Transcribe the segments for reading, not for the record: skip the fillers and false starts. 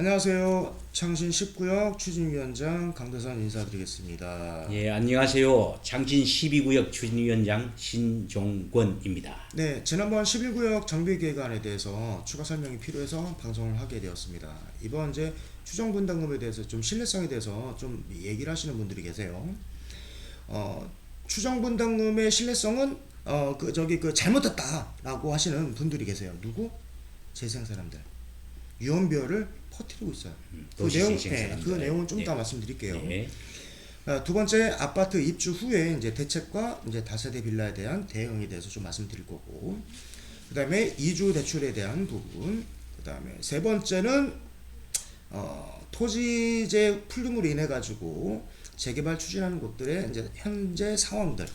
안녕하세요. 창신 19역 추진위원장 강대선 인사드리겠습니다. 예, 안녕하세요. 창진 12구역 추진위원장 신종권입니다. 네, 지난번 11구역 정비 계획안에 대해서 추가 설명이 필요해서 방송을 하게 되었습니다. 이번 이제 추정 분담금에 대해서 좀 신뢰성에 대해서 좀 얘기를 하시는 분들이 계세요. 추정 분담금의 신뢰성은 잘못됐다라고 하시는 분들이 계세요. 누구? 재생 사람들. 유언비어를 퍼뜨리고 있어요. 그 내용은 좀 이따 말씀드릴게요. 예. 두 번째, 아파트 입주 후에 이제 대책과 이제 다세대 빌라에 대한 대응에 대해서 좀 말씀드릴 거고, 그 다음에 이주 대출에 대한 부분, 그 다음에 세 번째는 토지재 풀림으로 인해 가지고 재개발 추진하는 곳들의 이제 현재 상황들.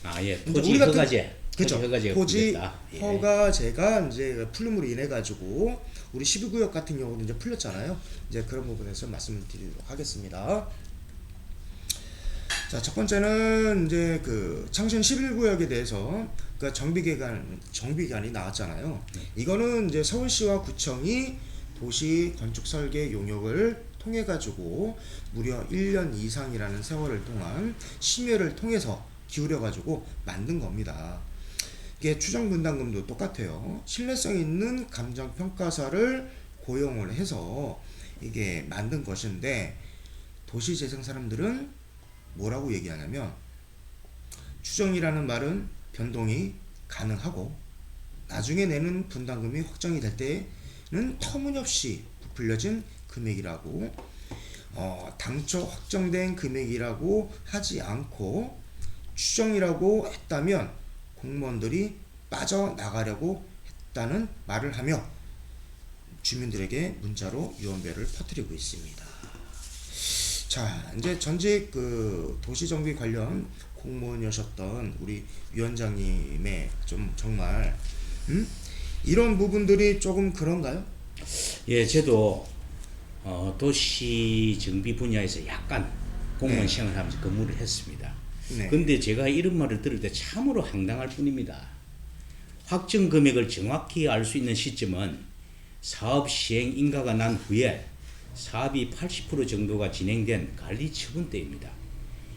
토지 허가제. 그렇죠. 토지 예. 허가제가 이제 풀림으로 인해 가지고 우리 12구역 같은 경우는 이제 풀렸잖아요. 이제 그런 부분에서 말씀을 드리도록 하겠습니다. 자, 첫 번째는 이제 그 창신 11구역에 대해서 그 정비기간이 나왔잖아요. 이거는 이제 서울시와 구청이 도시 건축 설계 용역을 통해 가지고 무려 1년 이상이라는 세월을 동안 심의를 통해서 기울여 가지고 만든 겁니다. 이게 추정 분담금도 똑같아요. 신뢰성 있는 감정평가사를 고용을 해서 이게 만든 것인데, 도시재생 사람들은 뭐라고 얘기하냐면, 추정이라는 말은 변동이 가능하고 나중에 내는 분담금이 확정이 될 때는 터무니없이 부풀려진 금액이라고, 당초 확정된 금액이라고 하지 않고 추정이라고 했다면 공무원들이 빠져나가려고 했다는 말을 하며 주민들에게 문자로 유언비어를 퍼뜨리고 있습니다. 자, 이제 전직 그 도시정비 관련 공무원이셨던 우리 위원장님의 좀 정말 이런 부분들이 조금 그런가요? 예, 저도 도시 정비 분야에서 약간 공무원 시행을 하면서 근무를 했습니다. 근데 제가 이런 말을 들을 때 참으로 황당할 뿐입니다. 확정 금액을 정확히 알 수 있는 시점은 사업 시행 인가가 난 후에 사업이 80% 정도가 진행된 관리 처분 때입니다.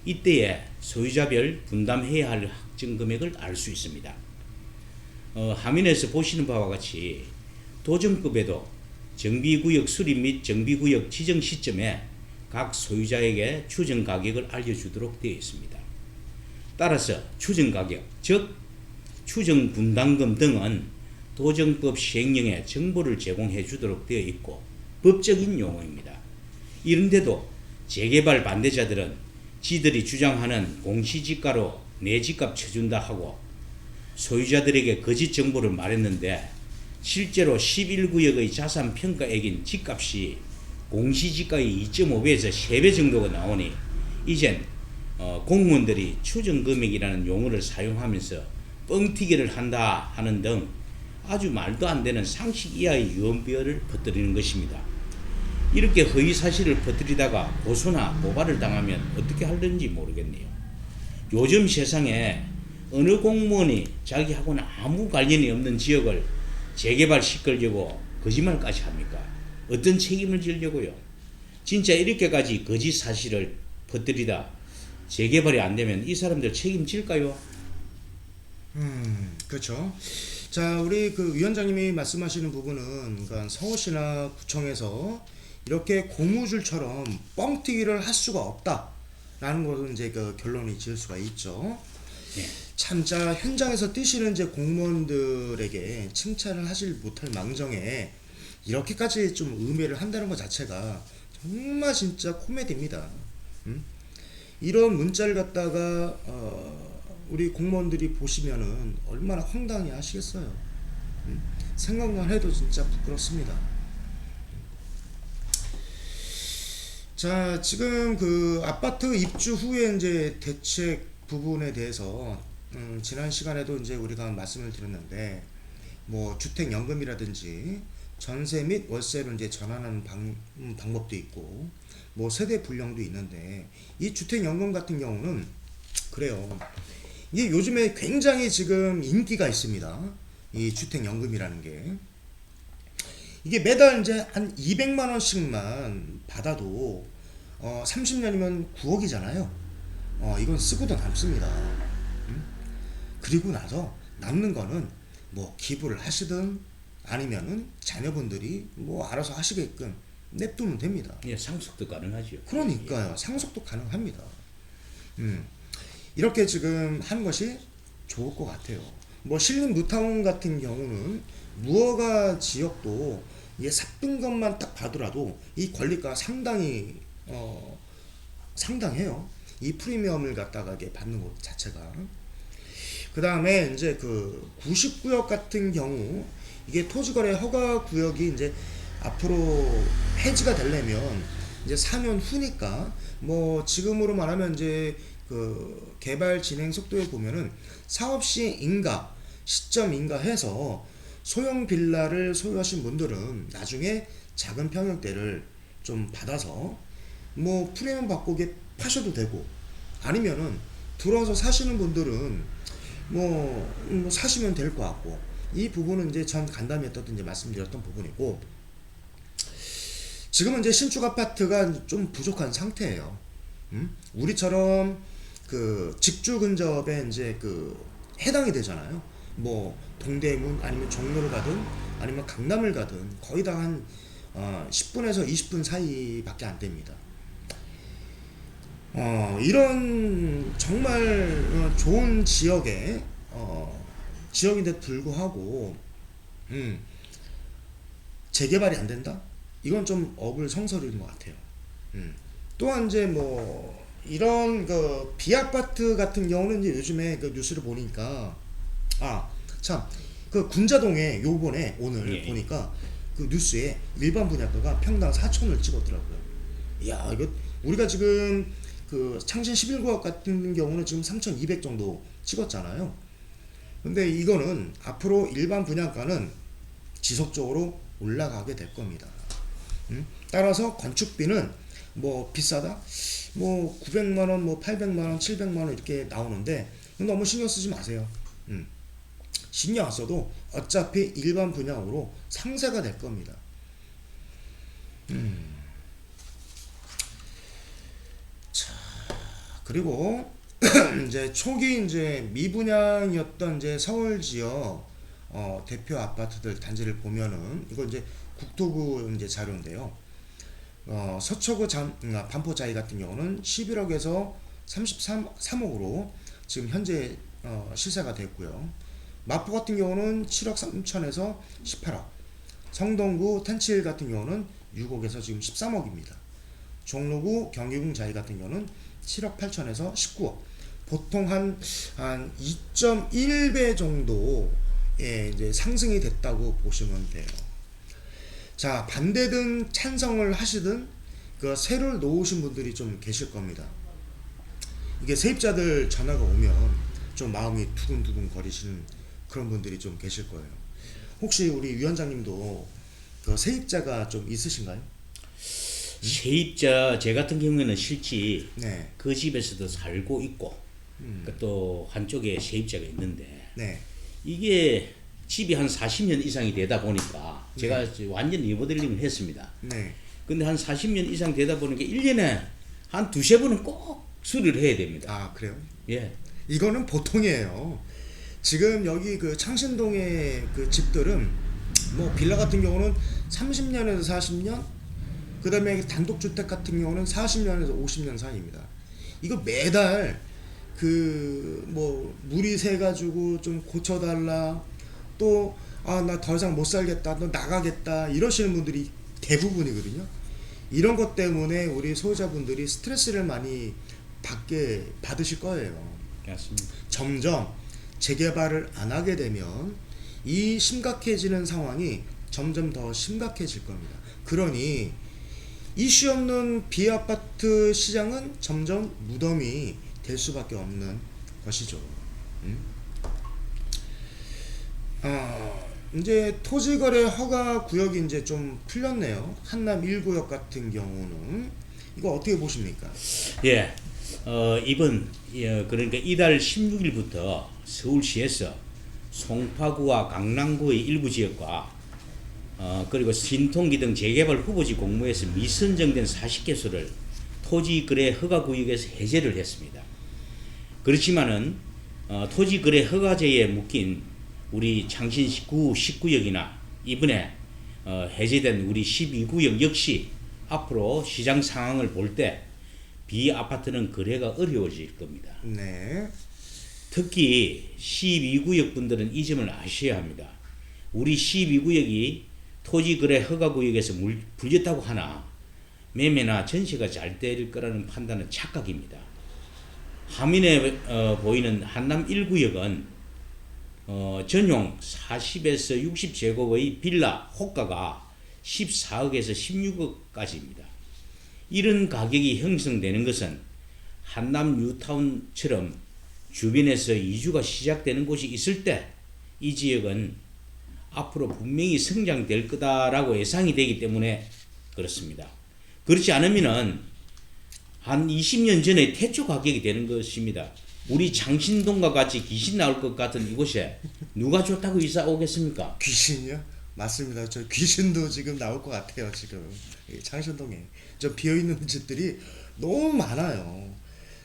이때에 소유자별 분담해야 할 확정 금액을 알 수 있습니다. 화면에서 보시는 바와 같이 도정법에도 정비구역 수립 및 정비구역 지정 시점에 각 소유자에게 추정 가격을 알려주도록 되어 있습니다. 따라서 추정가격, 즉 추정분담금 등은 도정법 시행령에 정보를 제공해 주도록 되어 있고 법적인 용어입니다. 이런데도 재개발 반대자들은 지들이 주장하는 공시지가로 내 집값 쳐준다 하고 소유자들에게 거짓 정보를 말했는데, 실제로 11구역의 자산평가액인 집값이 공시지가의 2.5배에서 3배 정도가 나오니 이젠 공무원들이 추정금액이라는 용어를 사용하면서 뻥튀기를 한다 하는 등 아주 말도 안 되는 상식 이하의 유언비어를 퍼뜨리는 것입니다. 이렇게 허위사실을 퍼뜨리다가 고소나 고발을 당하면 어떻게 할는지 모르겠네요. 요즘 세상에 어느 공무원이 자기하고는 아무 관련이 없는 지역을 재개발 시키려고 거짓말까지 합니까? 어떤 책임을 지려고요? 진짜 이렇게까지 거짓 사실을 퍼뜨리다 재개발이 안 되면 이 사람들 책임질까요? 그렇죠. 자, 우리 그 위원장님이 말씀하시는 부분은 그러니까 서울시나 구청에서 이렇게 고무줄처럼 뻥튀기를 할 수가 없다라는 것은 이제 그 결론이 지을 수가 있죠. 네. 참자 현장에서 뛰시는 이제 공무원들에게 칭찬을 하질 못할 망정에 이렇게까지 좀 음해를 한다는 것 자체가 정말 진짜 코미디입니다. 이런 문자를 갖다가 우리 공무원들이 보시면은 얼마나 황당해 하시겠어요. 생각만 해도 진짜 부끄럽습니다. 자, 지금 그 아파트 입주 후에 이제 대책 부분에 대해서 지난 시간에도 이제 우리가 말씀을 드렸는데, 뭐 주택연금이라든지 전세 및 월세로 이제 전환하는 방법도 있고, 뭐 세대 분령도 있는데, 이 주택연금 같은 경우는 그래요. 이게 요즘에 굉장히 지금 인기가 있습니다. 이 주택연금이라는 게. 이게 매달 이제 한 200만 원씩만 받아도 30년이면 9억이잖아요. 이건 쓰고도 남습니다. 그리고 나서 남는 거는 뭐 기부를 하시든 아니면은 자녀분들이 뭐 알아서 하시게끔 냅두면 됩니다. 예, 상속도 가능하죠. 그러니까요. 상속도 가능합니다. 이렇게 지금 하는 것이 좋을 것 같아요. 뭐 신림 무타운 같은 경우는 무허가 지역도 이게 샀던 것만 딱 봐더라도 이 권리가 상당히 상당해요. 이 프리미엄을 갖다가 이게 받는 것 자체가. 그 다음에 이제 그 90구역 같은 경우 이게 토지거래 허가 구역이 이제 앞으로 해지가 되려면 이제 4년 후니까 뭐 지금으로 말하면 이제 그 개발 진행 속도에 보면은 사업시 인가 시점 인가해서 소형 빌라를 소유하신 분들은 나중에 작은 평형대를 좀 받아서 뭐 프리미엄 받고 이게 파셔도 되고 아니면은 들어와서 사시는 분들은 뭐 사시면 될 것 같고 이 부분은 이제 전 간담회 때도 이제 말씀드렸던 부분이고 지금은 이제 신축 아파트가 좀 부족한 상태예요. 우리처럼 그 직주 근접에 이제 그 해당이 되잖아요. 뭐 동대문 아니면 종로를 가든 아니면 강남을 가든 거의 다 한 10분에서 20분 사이밖에 안 됩니다. 이런 정말 좋은 지역에 지역인데 불구하고 재개발이 안 된다? 이건 좀 어불성설인 것 같아요. 또한 이제 뭐 이런 그 비아파트 같은 경우는 이제 요즘에 그 뉴스를 보니까 참 그 군자동에 요번에 오늘 예. 보니까 그 뉴스에 일반 분양가가 평당 4천을 찍었더라고요. 이야 이거 우리가 지금 그 창신 11구역 같은 경우는 지금 3,200 정도 찍었잖아요. 근데 이거는 앞으로 일반 분양가는 지속적으로 올라가게 될 겁니다. 따라서 건축비는 뭐 비싸다? 뭐 900만 원, 뭐 800만 원, 700만 원 이렇게 나오는데 너무 신경 쓰지 마세요. 신경 안 써도 어차피 일반 분양으로 상세가 될 겁니다. 자, 그리고 이제 초기 이제 미분양이었던 이제 서울 지역 대표 아파트들 단지를 보면은 이거 이제 국토부 이제 자료인데요. 서초구 반포자이 같은 경우는 11억에서 33억으로 지금 현재 실사가 됐고요. 마포 같은 경우는 7억 3천에서 18억. 성동구 텐칠 같은 경우는 6억에서 지금 13억입니다. 종로구 경기궁 자이 같은 경우는 7억 8천에서 19억. 보통 한 2.1배 정도의 이제 상승이 됐다고 보시면 돼요. 자, 반대든 찬성을 하시든 그 세를 놓으신 분들이 좀 계실 겁니다. 이게 세입자들 전화가 오면 좀 마음이 두근두근 거리시는 그런 분들이 좀 계실 거예요. 혹시 우리 위원장님도 그 세입자가 좀 있으신가요? 세입자 제 같은 경우에는 실제 네. 그 집에서도 살고 있고 또 한쪽에 세입자가 있는데 네. 이게 집이 한 40년 이상이 되다 보니까 제가 완전 리모델링을 했습니다. 네. 근데 한 40년 이상 되다 보니까 1년에 한 두세 번은 꼭 수리를 해야 됩니다. 그래요? 예. 이거는 보통이에요. 지금 여기 그 창신동의 그 집들은 뭐 빌라 같은 경우는 30년에서 40년, 그 다음에 단독주택 같은 경우는 40년에서 50년 사이입니다. 이거 매달 그 뭐 물이 새가지고 좀 고쳐달라, 또 나 더 이상 못 살겠다, 너 나가겠다 이러시는 분들이 대부분이거든요. 이런 것 때문에 우리 소유자분들이 스트레스를 많이 받으실 거예요. 맞습니다. 점점 재개발을 안 하게 되면 이 심각해지는 상황이 점점 더 심각해질 겁니다. 그러니 이슈 없는 비아파트 시장은 점점 무덤이 될 수밖에 없는 것이죠. 이제 토지거래 허가 구역이 이제 좀 풀렸네요. 한남 1구역 같은 경우는 이거 어떻게 보십니까? 예. 이번 그러니까 이달 16일부터 서울시에서 송파구와 강남구의 일부 지역과 그리고 신통기 등 재개발 후보지 공모에서 미선정된 40개소를 토지거래 허가구역에서 해제를 했습니다. 그렇지만은 토지거래 허가제에 묶인 우리 창신 19구역이나 이번에 해제된 우리 12구역 역시 앞으로 시장 상황을 볼 때 비아파트는 거래가 어려워질 겁니다. 네. 특히 12구역 분들은 이 점을 아셔야 합니다. 우리 12구역이 토지거래 허가구역에서 불렸다고 하나 매매나 전세가 잘 될 거라는 판단은 착각입니다. 화면에 보이는 한남 1구역은 전용 40에서 60제곱의 빌라 호가가 14억에서 16억까지입니다. 이런 가격이 형성되는 것은 한남 뉴타운처럼 주변에서 이주가 시작되는 곳이 있을 때 이 지역은 앞으로 분명히 성장될 거다라고 예상이 되기 때문에 그렇습니다. 그렇지 않으면은 한 20년 전에 태초 가격이 되는 것입니다. 우리 장신동과 같이 귀신 나올 것 같은 이곳에 누가 좋다고 이사 오겠습니까? 귀신이요? 맞습니다. 저 귀신도 지금 나올 것 같아요. 지금 창신동에 저 비어있는 집들이 너무 많아요.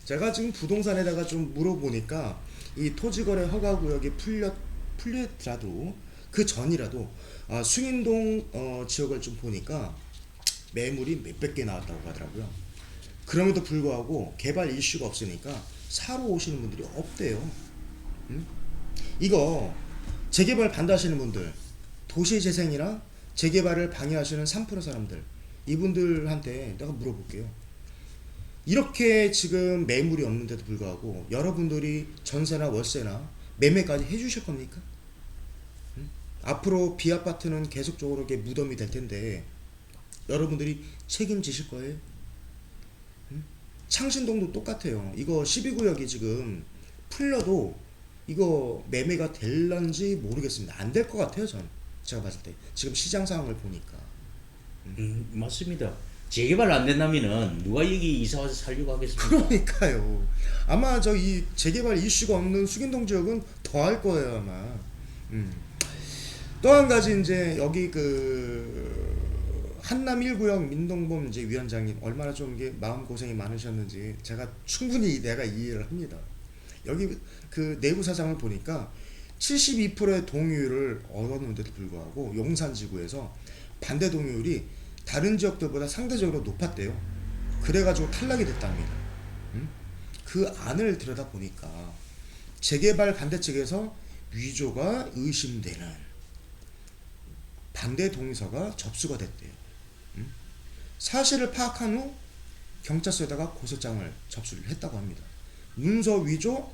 제가 지금 부동산에다가 좀 물어보니까 이 토지거래 허가구역이 풀렸더라도 그 전이라도 숭인동 지역을 좀 보니까 매물이 몇백 개 나왔다고 하더라고요. 그럼에도 불구하고 개발 이슈가 없으니까 사러 오시는 분들이 없대요. 이거 재개발 반대하시는 분들, 도시재생이나 재개발을 방해하시는 3% 사람들, 이분들한테 내가 물어볼게요. 이렇게 지금 매물이 없는데도 불구하고 여러분들이 전세나 월세나 매매까지 해주실 겁니까? 앞으로 비아파트는 계속적으로 이게 무덤이 될 텐데 여러분들이 책임지실 거예요? 창신동도 똑같아요. 이거 12구역이 지금 풀려도 이거 매매가 될런지 모르겠습니다. 안 될 것 같아요, 전. 제가 봤을 때. 지금 시장 상황을 보니까. 맞습니다. 재개발 안 된다면은 누가 여기 이사 와서 살려고 하겠습니까? 그러니까요. 아마 저 이 재개발 이슈가 없는 수긴동 지역은 더 할 거예요, 아마. 또 한 가지 이제 여기 그 한남 1구역 민동범 이제 위원장님 얼마나 좀 이게 마음 고생이 많으셨는지 제가 충분히 내가 이해를 합니다. 여기 그 내부 사장을 보니까 72%의 동의율을 얻었는데도 불구하고 용산지구에서 반대 동의율이 다른 지역들보다 상대적으로 높았대요. 그래가지고 탈락이 됐답니다. 그 안을 들여다 보니까 재개발 반대 측에서 위조가 의심되는 반대 동의서가 접수가 됐대요. 사실을 파악한 후 경찰서에다가 고소장을 접수를 했다고 합니다. 문서 위조,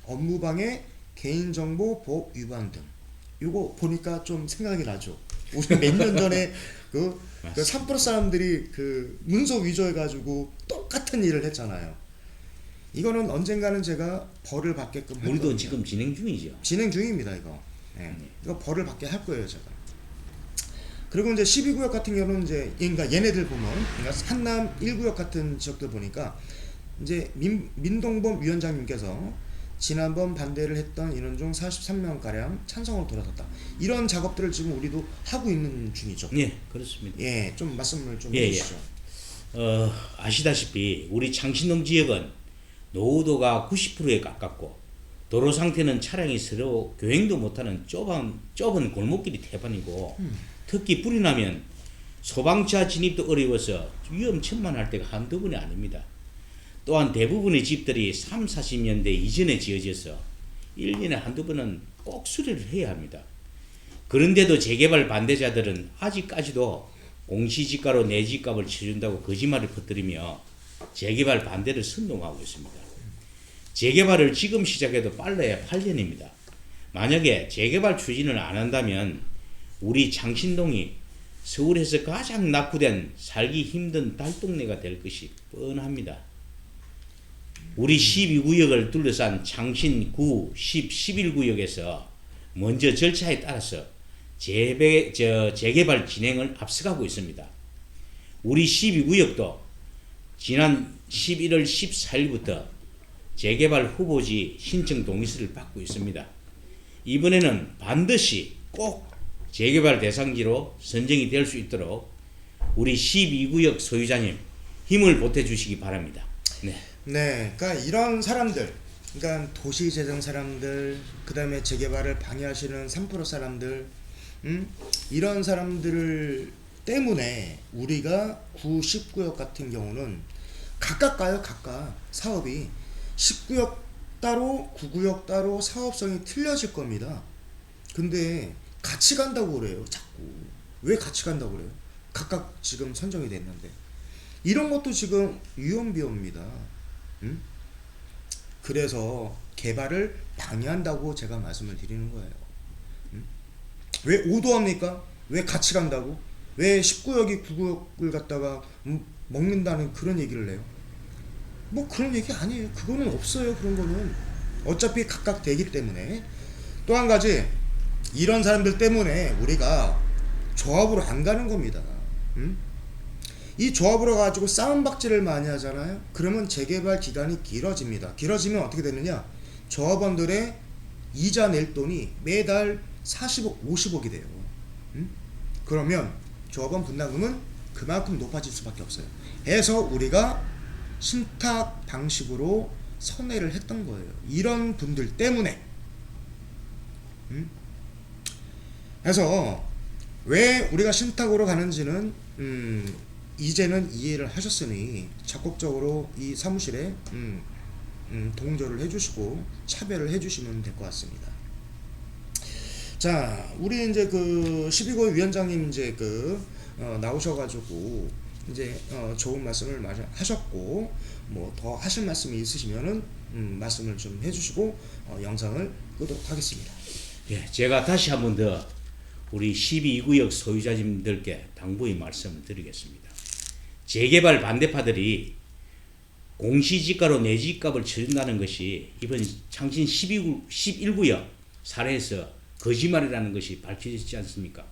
업무방해, 개인정보 보호 위반 등. 이거 보니까 좀 생각이 나죠. 우리 몇 년 전에 그 3% 사람들이 그 문서 위조해가지고 똑같은 일을 했잖아요. 이거는 언젠가는 제가 벌을 받게끔 할 우리도 겁니다. 지금 진행 중이죠. 진행 중입니다, 이거. 네. 이거 벌을 받게 할 거예요, 제가. 그리고 이제 12구역 같은 경우는 이제 그러니까 얘네들 보면 그러니까 한남 1구역 같은 지역들 보니까 이제 민동범 위원장님께서 지난번 반대를 했던 인원 중 43명 가량 찬성으로 돌아섰다. 이런 작업들을 지금 우리도 하고 있는 중이죠. 예, 그렇습니다. 예, 좀 말씀을 좀 예, 해주시죠. 아시다시피 우리 창신동 지역은 노후도가 90%에 가깝고 도로 상태는 차량이 서로 교행도 못하는 좁은 골목길이 태반이고 특히 불이 나면 소방차 진입도 어려워서 위험천만할 때가 한두 번이 아닙니다. 또한 대부분의 집들이 3, 40년대 이전에 지어져서 1년에 한두 번은 꼭 수리를 해야 합니다. 그런데도 재개발 반대자들은 아직까지도 공시지가로 내 집값을 쳐준다고 거짓말을 퍼뜨리며 재개발 반대를 선동하고 있습니다. 재개발을 지금 시작해도 빨라야 8년입니다. 만약에 재개발 추진을 안 한다면 우리 창신동이 서울에서 가장 낙후된 살기 힘든 달동네가 될 것이 뻔합니다. 우리 12구역을 둘러싼 창신 9, 10, 11구역에서 먼저 절차에 따라서 재개발 진행을 앞서가고 있습니다. 우리 12구역도 지난 11월 14일부터 재개발 후보지 신청 동의서를 받고 있습니다. 이번에는 반드시 꼭 재개발 대상지로 선정이 될 수 있도록 우리 12구역 소유자님 힘을 보태 주시기 바랍니다. 네. 네, 그러니까 이런 사람들, 그러니까 도시재정 사람들, 그 다음에 재개발을 방해하시는 3% 사람들, 이런 사람들 때문에 우리가 9, 10구역 같은 경우는 각각 가요, 각각 사업이 10구역 따로, 9구역 따로 사업성이 틀려질 겁니다. 근데 같이 간다고 그래요, 자꾸. 왜 같이 간다고 그래요? 각각 지금 선정이 됐는데. 이런 것도 지금 유언비어입니다. 그래서 개발을 방해한다고 제가 말씀을 드리는 거예요. 왜 오도합니까? 왜 같이 간다고? 왜 10구역이 9구역을 갖다가 먹는다는 그런 얘기를 해요? 뭐 그런 얘기 아니에요. 그거는 없어요. 그런 거는 어차피 각각 되기 때문에. 또 한 가지, 이런 사람들 때문에 우리가 조합으로 안 가는 겁니다. 이 조합으로 가지고 싸움박질을 많이 하잖아요. 그러면 재개발 기간이 길어집니다. 길어지면 어떻게 되느냐, 조합원들의 이자 낼 돈이 매달 40억 50억이 돼요. 그러면 조합원 분담금은 그만큼 높아질 수밖에 없어요. 해서 우리가 신탁 방식으로 선회를 했던 거예요. 이런 분들 때문에. 그래서 왜 우리가 신탁으로 가는지는 이제는 이해를 하셨으니 적극적으로 이 사무실에 동조를 해주시고 차별을 해주시면 될 것 같습니다. 자, 우리 이제 그 12구 위원장님 이제 나오셔가지고 이제 좋은 말씀을 많이 하셨고, 뭐 더 하실 말씀이 있으시면은 말씀을 좀 해주시고 영상을 끄도록 하겠습니다. 예, 제가 다시 한 번 더 우리 12구역 소유자님들께 당부의 말씀을 드리겠습니다. 재개발 반대파들이 공시지가로 내 집값을 쳐준다는 것이 이번 창신 11구역 사례에서 거짓말이라는 것이 밝혀지지 않습니까?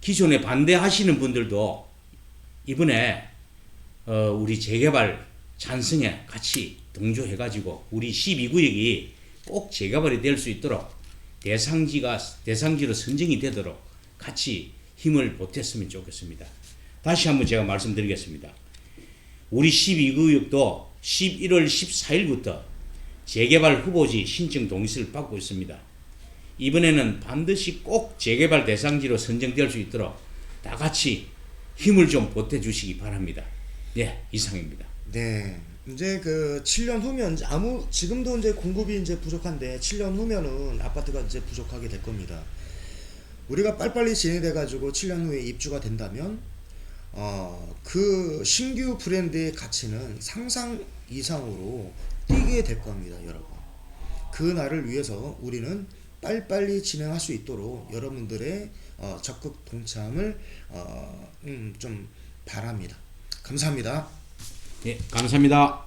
기존에 반대하시는 분들도 이번에 우리 재개발 찬성에 같이 동조해가지고 우리 12구역이 꼭 재개발이 될 수 있도록 대상지로 선정이 되도록 같이 힘을 보탰으면 좋겠습니다. 다시 한번 제가 말씀드리겠습니다. 우리 12구역도 11월 14일부터 재개발 후보지 신청 동의서를 받고 있습니다. 이번에는 반드시 꼭 재개발 대상지로 선정될 수 있도록 다 같이 힘을 좀 보태 주시기 바랍니다. 네, 이상입니다. 네, 이제 그 7년 후면 지금도 이제 공급이 이제 부족한데 7년 후면은 아파트가 이제 부족하게 될 겁니다. 우리가 빨리빨리 진행돼 가지고 7년 후에 입주가 된다면 그 신규 브랜드의 가치는 상상 이상으로 뛰게 될 겁니다, 여러분. 그 날을 위해서 우리는 빨리빨리 진행할 수 있도록 여러분들의 적극 동참을 좀 바랍니다. 감사합니다. 네, 감사합니다.